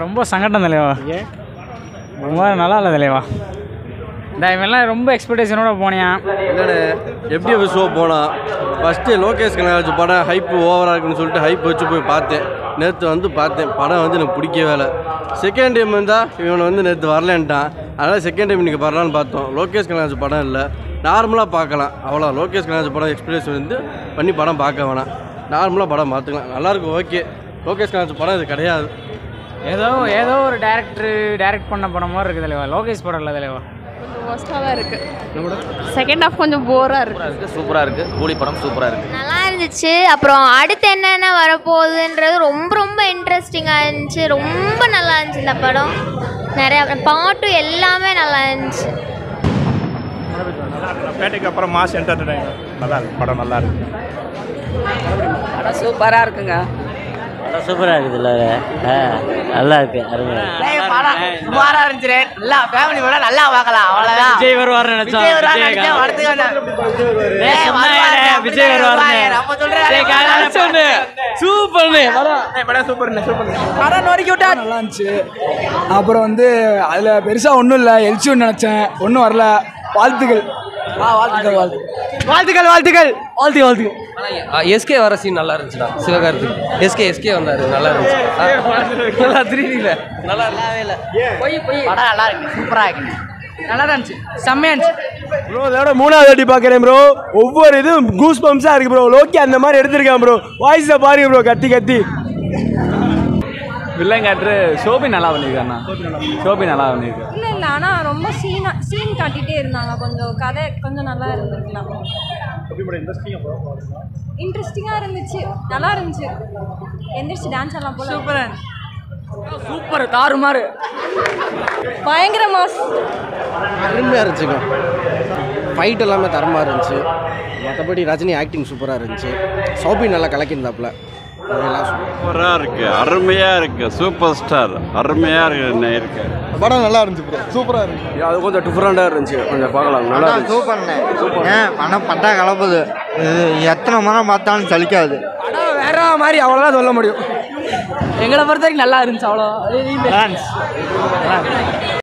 ரொம்ப சங்கடம் தலைவா. ரொம்ப நல்லா இல்லை தலைவா. இந்த இவெல்லாம் ரொம்ப எக்ஸ்பெக்டேஷனோட போனியா? இல்லைண்ணே, எப்படி ஷோ போனால் ஃபஸ்ட்டு லோகேஷ் கனகராஜ் படம் ஹைப்பு ஓவராக இருக்குன்னு சொல்லிட்டு ஹைப் வச்சு போய் பார்த்தேன். நேற்று வந்து பார்த்தேன், படம் வந்து எனக்கு பிடிக்கவே இல்லை. செகண்ட் டைம் இருந்தால் இவனை வந்து நேற்று வரலன்ட்டான். அதனால் செகண்ட் டைம் இன்றைக்கி வரலான்னு பார்த்தோம். லோகேஷ் கனகராஜ் படம் இல்லை, நார்மலாக பார்க்கலாம் அவ்வளோ. லோகேஷ் கனகராஜ் படம் எக்ஸ்பீரியன்ஸ் வந்து பண்ணி படம் பார்க்க வேணாம், நார்மலாக படம் பார்த்துக்கலாம், நல்லாயிருக்கும். ஓகே, லோகேஷ் கனகராஜ் படம் இது கிடையாது. ஏதோ ஒரு டைரக்ட் பண்ண படம் மாதிரி இருக்குது தலைவா. லோகேஷ் படம் இல்லை தலைவா. கொஞ்சம் ஒஸ்ட்டாக தான் இருக்குது. செகண்ட் ஹாஃப் கொஞ்சம் போராக இருக்குது. சூப்பராக இருக்குது. கூலி படம் சூப்பராக இருக்குது, நல்லா இருந்துச்சு. அப்புறம் அடுத்து என்னென்ன வரப்போகுதுன்றது ரொம்ப ரொம்ப இன்ட்ரெஸ்டிங்காக இருந்துச்சு. ரொம்ப நல்லா இருந்துச்சு இந்த படம். நிறையா பாட்டு எல்லாமே நல்லா இருந்துச்சு. பேட்டைக்கு அப்புறம் மாஸ் என்டர்டைனர் நல்லா இருக்கு. படம் நல்லா இருக்கு. படம் சூப்பராக இருக்குங்க. படம் சூப்பராக இருக்குதுல்ல, நல்லா இருக்கு, அருமையாக. படம் சூப்பராக இருந்துச்சு. நல்லா ஃபேமிலி படம் நல்லா பார்க்கலாம், அவ்வளோதான். விஜய் வருவார் நினைச்சோம். விஜய் நல்லா இருந்துச்சு. அப்புறம் வந்து அதில் பெருசாக ஒன்றும் இல்லை, எல்சி ஒன்று நினச்சேன், ஒன்றும் வரல. வாழ்த்துக்கள். எஸ்கே வர சீன் நல்லா இருந்துச்சுடா. சிவகார்த்திக் எஸ்கே வந்தார், நல்லா இருந்துச்சு. நல்லா தெரியல, நல்லா இல்லை. படம் நல்லா இருக்கு, சூப்பராக இருக்கு, நல்லா தான் இருந்துச்சு, செம்மையா இருந்துச்சு ப்ரோ. அதோட 3வது வாட்டி பார்க்குறேன் ப்ரோ. ஒவ்வொரு இதுவும் கூஸ் பம்ப்ஸாக இருக்குது ப்ரோ. லோக்கி அந்த மாதிரி எடுத்திருக்கான் ப்ரோ. வாய்ஸை பாருங்க ப்ரோ, கத்தி கத்தி. வில்லங்காற்று சோபி நல்லா பண்ணியிருக்காண்ணா. சோபி நல்லா பண்ணியிருக்கா. இல்லை ஆனால் ரொம்ப சீன் காட்டிகிட்டே இருந்தாங்க. கொஞ்சம் கதை கொஞ்சம் நல்லா இருந்திருக்கலாம். இன்ட்ரெஸ்டிங்காக இருந்துச்சு, நல்லா இருந்துச்சு. எந்திரிச்சு டான்ஸ் எல்லாம் போல. சூப்பர், தாறுமாறு, பயங்கர மாஸ். அருமையாக இருந்துச்சுங்க. ஃபைட் எல்லாமே தரமாக இருந்துச்சு. மற்றபடி ரஜினி ஆக்டிங் சூப்பராக இருந்துச்சு. சோபி நல்லா கலக்கியிருந்தாப்புல. சூப்பராக இருக்கு, அருமையாக இருக்கு. சூப்பர் ஸ்டார் அருமையாக இருக்கு. படம் நல்லா இருந்துச்சு ப்ரோ, சூப்பராக இருந்துச்சு. அது கொஞ்சம் டிஃப்ரெண்ட்டாக இருந்துச்சு, கொஞ்சம் பார்க்கலாம், நல்லா இருந்துச்சு. சூப்பர்ண்ணே. படம் பட்டா கலப்புது. எத்தனை மரம் பார்த்தாலும் சலிக்காது. படம் வேற மாதிரி, அவ்வளோதான் சொல்ல முடியும். எங்களை பொறுத்த வரைக்கும் நல்லா இருந்துச்சு, அவ்வளோ.